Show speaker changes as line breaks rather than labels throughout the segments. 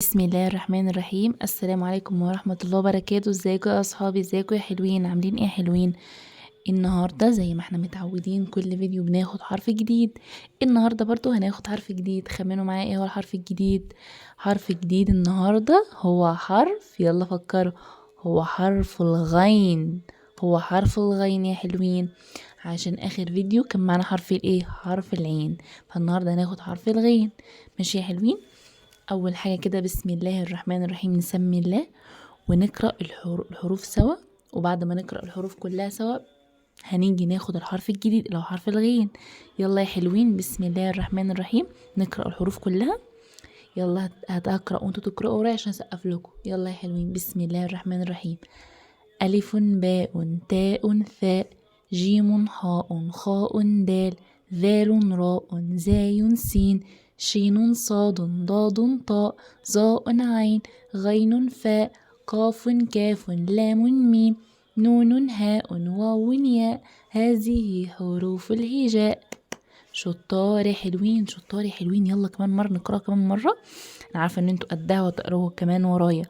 بسم الله الرحمن الرحيم. السلام عليكم ورحمة الله وبركاته. ازيكم يا اصحابي؟ ازيكم يا حلوين؟ عاملين ايه يا حلوين؟ النهاردة زي ما احنا متعودين كل فيديو بناخد حرف جديد. النهاردة برضو هناخد حرف جديد. خمنوا معايا ايه هو الحرف الجديد. حرف جديد النهاردة هو حرف، يلا فكروا، هو حرف الغين. هو حرف الغين يا حلوين، عشان اخر فيديو كان معنا حرف الايه، حرف العين، فالنهاردة هناخد حرف الغين. ماشي يا حلوين؟ اول حاجة كده بسم الله الرحمن الرحيم، نسمي الله ونقرأ الحروف سوا. وبعد ما نقرأ الحروف كلها سوا هنيجي ناخد الحرف الجديد اللي هو حرف الغين. يلا يا حلوين، بسم الله الرحمن الرحيم، نقرأ الحروف كلها. يلا هقرأ وانتوا تقرأوا ورايا عشان اسقف لكم. يلا يا حلوين، بسم الله الرحمن الرحيم. ألف باء تاء ثاء جيم حاء خاء دال ذال راء زاي سين شين صاد ضاد طاء ظاء عين غين فاء قاف كاف لام ميم نون هاء واو ياء. هذه حروف الهجاء. شطار يا حلوين، شطار يا حلوين. يلا كمان مرة نقرأ، كمان مرة. أنا عارفة إن انتوا قدها وتقرأوا كمان ورايا.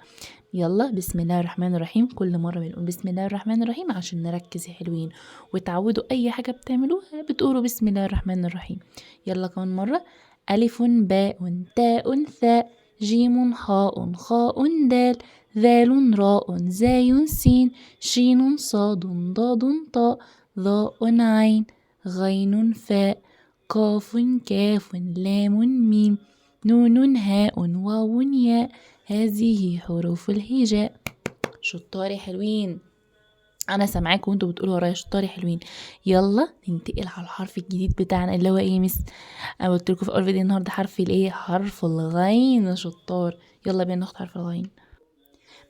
يلا بسم الله الرحمن الرحيم. كل مرة بنقول بسم الله الرحمن الرحيم عشان نركز يا حلوين، وتعودوا أي حاجة بتعملوها بتقولوا بسم الله الرحمن الرحيم. يلا كمان مرة. ألف باء تاء ثاء جيم حاء خاء دال ذال راء زاي سين شين صاد ضاد طاء ظاء عين غين فاء قاف كاف لام ميم نون هاء واو ياء. هذه حروف الهجاء. شطار يا حلوين، انا سامعاكم وانتوا بتقولوا ورايا شطار يا حلوين. يلا ننتقل على الحرف الجديد بتاعنا اللي هو ايه مس. انا قلت لكم في اول فيديو النهارده حرف الايه، حرف الغين. شطار. يلا بينا ناخد حرف الغين.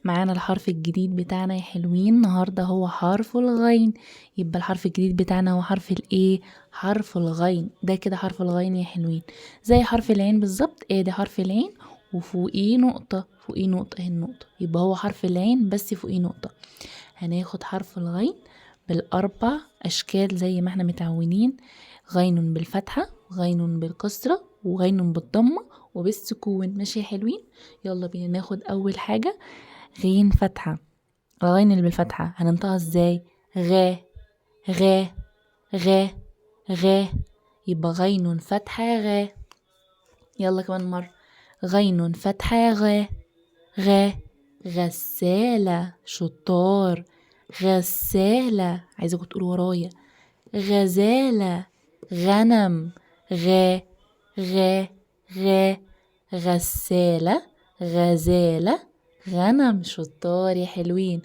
معانا الحرف الجديد بتاعنا يا حلوين النهارده هو حرف الغين. يبقى الحرف الجديد بتاعنا هو حرف الايه، حرف الغين. ده كده حرف الغين يا حلوين، زي حرف العين بالظبط. ايه ده حرف العين وفوقيه نقطة، فوقيه نقطة، اهي النقطة، يبقى هو حرف العين بس فوقيه نقطة. هناخد حرف الغين بالأربع أشكال زي ما احنا متعودين. غين بالفتحة، غين بالكسرة، وغين بالضمة، وبالسكون. ماشي يا حلوين؟ يلا بينا ناخد أول حاجة غين فتحة. الغين اللي بالفتحة هننطقها ازاي؟ غا غا غا غا، يبقى غين فتحة غا. يلا كمان مرة. غين فتحة غا غا. غسالة. شطار. غسالة. عايزاكم تقولوا ورايا. غزالة. غنم. غا غا غا. غسالة غزالة غنم. شطار يا حلوين.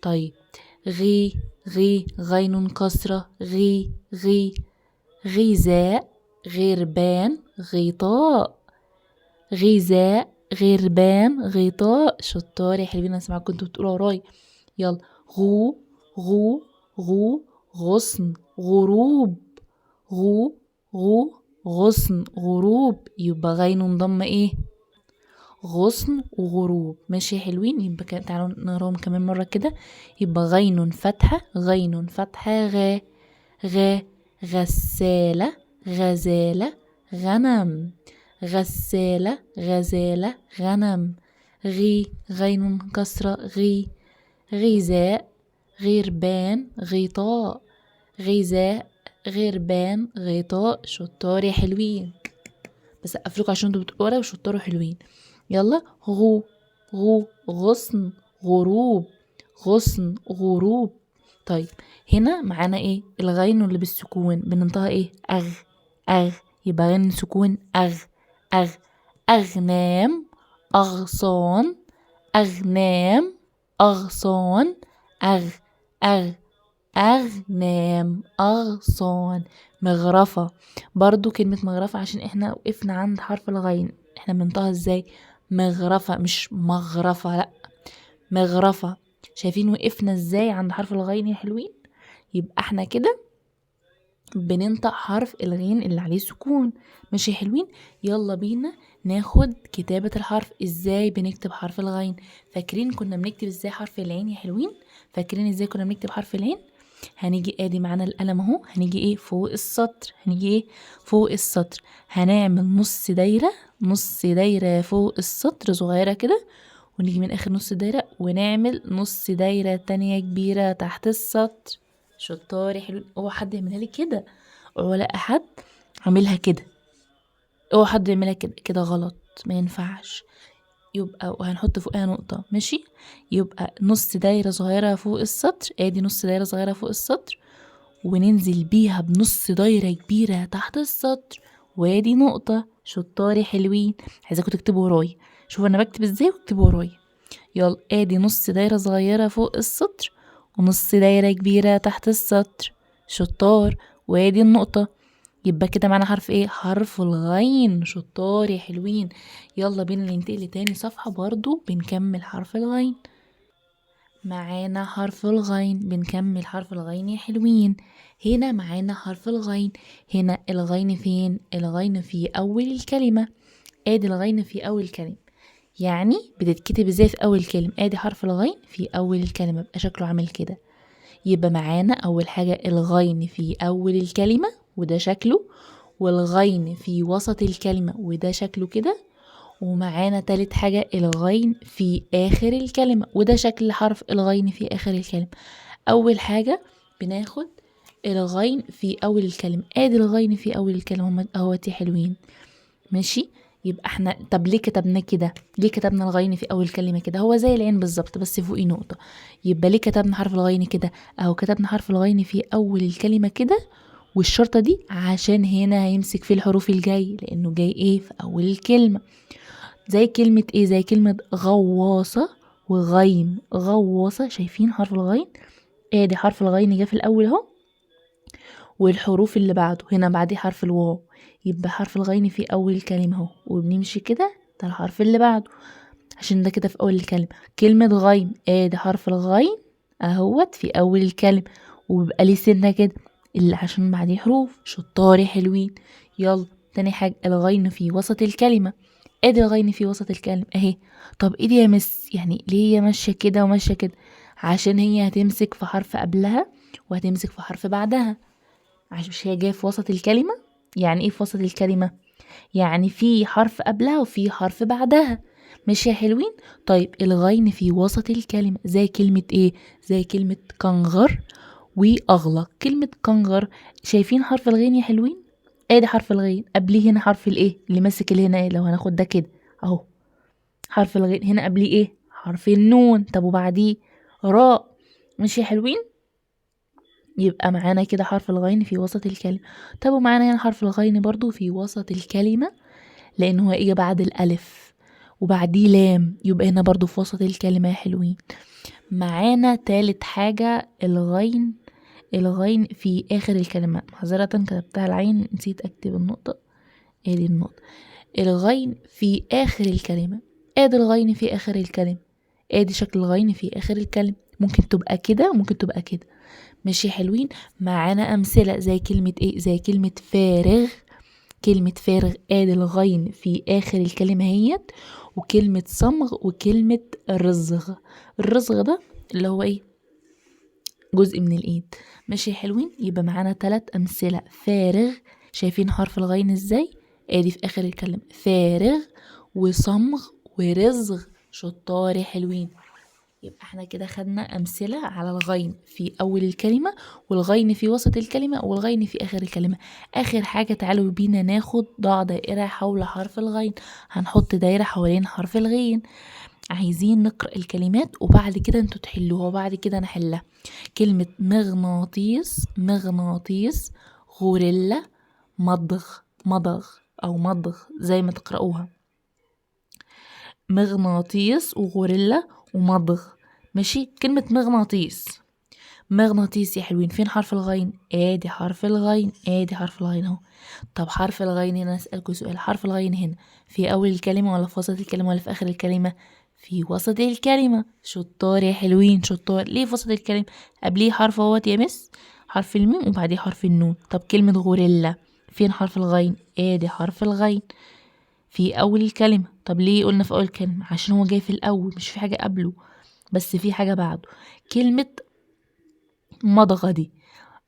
طيب غي غين كسرة غي. غذاء غربان غطاء. غذاء غربان غطاء. شطار يا حلوين، انا سامعاكم كنتوا بتقولوا ورايا. يلا غو غصن غروب. غو غصن غروب، يبقى غين ضم ايه، غصن وغروب. ماشي يا حلوين؟ يبقى تعالوا نقراهم كمان مرة كده. يبقى غين فتحة غا غسالة غزالة غنم. غسالة غزالة غنم. غين كسرة غذاء غربان غطاء. غذاء غربان غطاء. شطار يا حلوين، بس اقفلكوا عشان انتوا بتقولوا وشطار وحلوين. يلا غصن غروب. غصن غروب. طيب هنا معانا ايه، الغين اللي بالسكون بننطقها ايه، اغ. يبقى غين سكون اغ. اغنام اغصان. اغنام اغصان. أغنام أغصان. مغرفة. برضو كلمة مغرفة عشان احنا وقفنا عند حرف الغين، احنا بننطقها ازاي، مغرفة مش مغرفة، لا مغرفة. شايفين وقفنا ازاي عند حرف الغين يا حلوين؟ يبقى احنا كده بننطق حرف الغين اللي عليه سكون. ماشي يا حلوين؟ يلا بينا ناخد كتابة الحرف. ازاي بنكتب حرف الغين؟ فاكرين كنا بنكتب ازاي حرف العين يا حلوين؟ فاكرين ازاي كنا بنكتب حرف العين؟ هنيجي ادي معانا القلم اهو، هنيجي ايه فوق السطر، هنيجي ايه فوق السطر، هنعمل نص دايرة فوق السطر صغيرة كده، ونيجي من اخر نص دايرة ونعمل نص دايرة تانية كبيرة تحت السطر. شطار يا حلوين. اوعى حد يعملها لي كده، اوعى لا حد عاملها كده، اوعى حد يعملها كده، كده غلط ما ينفعش. يبقى وهنحط فوقها نقطة، ماشي. يبقى نص دايرة صغيرة فوق السطر، ادي نص دايرة صغيرة فوق السطر، وننزل بيها بنص دايرة كبيرة تحت السطر، وادي نقطة. شطار يا حلوين. عايزاكم تكتبوا ورايا، شوفوا انا بكتب ازاي واكتبوا ورايا. يلا ادي نص دايرة صغيرة فوق السطر، ونص دايرة كبيرة تحت السطر. شطار. وادي النقطة. يبقى كده معانا حرف ايه؟ حرف الغين. شطار يا حلوين. يلا بينا ننتقل لتاني صفحة برضو بنكمل حرف الغين. معانا حرف الغين، بنكمل حرف الغين يا حلوين. هنا معانا حرف الغين. هنا الغين فين؟ الغين في أول الكلمة. ادي الغين في أول الكلمة، يعني بتتكتب ازاي في أول كلمة؟ ادي حرف الغين في أول الكلمة، بقى شكله عامل كده. يبقى معانا أول حاجة الغين في أول الكلمة وده شكله، والغين في وسط الكلمة وده شكله كده، ومعانا تالت حاجة الغين في آخر الكلمة وده شكل حرف الغين في آخر الكلمة. أول حاجة بناخد الغين في أول الكلمة، ادي الغين في أول الكلمة هم اهوت يا حلوين، ماشي. يبقى احنا طب ليه كتبنا كده؟ ليه كتبنا الغين في أول كلمة كده؟ هو زي العين بالظبط بس فوقيه نقطة. يبقى ليه كتبنا حرف الغين كده؟ أهو كتبنا حرف الغين في أول الكلمة كده، والشرطة دي عشان هنا هيمسك في الحروف الجاي، لأنه جاي ايه في أول الكلمة. زي كلمة ايه؟ زي كلمة غواصة وغيم. غواصة، شايفين حرف الغين؟ ادي حرف الغين جه في الأول اهو، والحروف اللي بعده هنا بعديه حرف الواو، يبقى حرف الغين في أول الكلمة اهو، وبنمشي كده ده الحرف اللي بعده عشان ده كده في أول الكلمة. كلمة غيم، ادي حرف الغين اهوت في أول الكلمة، وبيبقى ليه سنة كده اللي عشان بعديه حروف. شطار يا حلوين. يلا تاني حاجة الغين في وسط الكلمة، ادي الغين في وسط الكلمة اهي. طب ايه دي يا مس؟ يعني ليه هي ماشية كده وماشية كده؟ عشان هي هتمسك في حرف قبلها وهتمسك في حرف بعدها، عشان مش هي جاية في وسط الكلمة. يعني ايه في وسط الكلمة؟ يعني في حرف قبلها وفي حرف بعدها، ماشي يا حلوين. طيب الغين في وسط الكلمة زي كلمة ايه؟ زي كلمة كنغر واغلق. كلمة كنغر، شايفين حرف الغين يا حلوين؟ ادي حرف الغين قبليه هنا حرف الايه اللي ماسك اللي هنا ايه، لو هناخد ده كده اهو حرف الغين هنا قبليه ايه؟ حرف النون. طب وبعديه راء، ماشي يا حلوين. يبقى معانا كده حرف الغين في وسط الكلمة. طب ومعانا هنا حرف الغين برضو في وسط الكلمة، لان هو ايه بعد الالف وبعديه لام، يبقى هنا برضو في وسط الكلمة يا حلوين. معانا تالت حاجة الغين. الغين في اخر الكلمة، معذرة كتبتها العين نسيت اكتب النقطة، ادي النقطة. الغين في اخر الكلمة، ادي الغين في اخر الكلمة، ادي شكل الغين في اخر الكلمة. ممكن تبقى كده وممكن تبقى كده، ماشي حلوين. معانا امثلة زي كلمة ايه؟ زي كلمة فارغ. كلمة فارغ ادي الغين في اخر الكلمة هيت، وكلمة صمغ وكلمة رزغ. الرزغ ده اللي هو ايه؟ جزء من الايد، ماشي حلوين. يبقى معانا 3 امثلة. فارغ، شايفين حرف الغين ازاي؟ ادي في اخر الكلمة فارغ، وصمغ ورزغ. شطار يا حلوين. يبقى احنا كده خدنا امثلة على الغين في اول الكلمة، والغين في وسط الكلمة، والغين في اخر الكلمة. اخر حاجة تعالوا بينا ناخد ضع دائرة حول حرف الغين. هنحط دايرة حوالين حرف الغين. عايزين نقرأ الكلمات وبعد كده انتوا تحلوها وبعد كده نحلها. كلمة مغناطيس، مغناطيس. غوريلا، مضغ، مضغ او مضغ زي ما تقرأوها. مغناطيس وغوريلا ومضغ، ماشي. كلمة مغناطيس، مغناطيس يا حلوين، فين حرف الغين؟ ادي حرف الغين، ادي حرف الغين اهو. طب حرف الغين هنا، اسألكوا سؤال، حرف الغين هنا في اول الكلمة ولا في وسط الكلمة ولا في اخر الكلمة؟ في وسط الكلمة. شطار يا حلوين شطار. ليه في وسط الكلمة؟ قبليه حرف اهوت يا مس، حرف الميم وبعديه حرف النون. طب كلمة غوريلا فين حرف الغين؟ ادي حرف الغين في اول الكلمة. طب ليه قلنا في اول الكلمة؟ عشان هو جاي في الاول، مش في حاجة قبله بس في حاجة بعده. كلمة مضغة دي.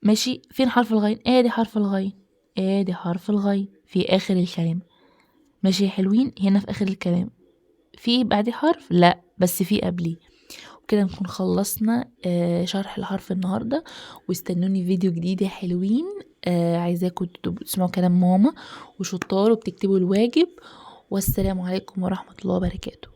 ماشي، فين حرف الغين؟ ادي حرف الغين، ادي حرف الغين في اخر الكلام. ماشي يا حلوين، هنا في اخر الكلام في بعديه حرف؟ لا، بس في قبليه. وكده نكون خلصنا شرح الحرف النهارده. واستنوني فيديو جديد يا حلوين. عايزاكم تسمعوا كلام ماما وشطار وبتكتبوا الواجب. والسلام عليكم ورحمة الله وبركاته.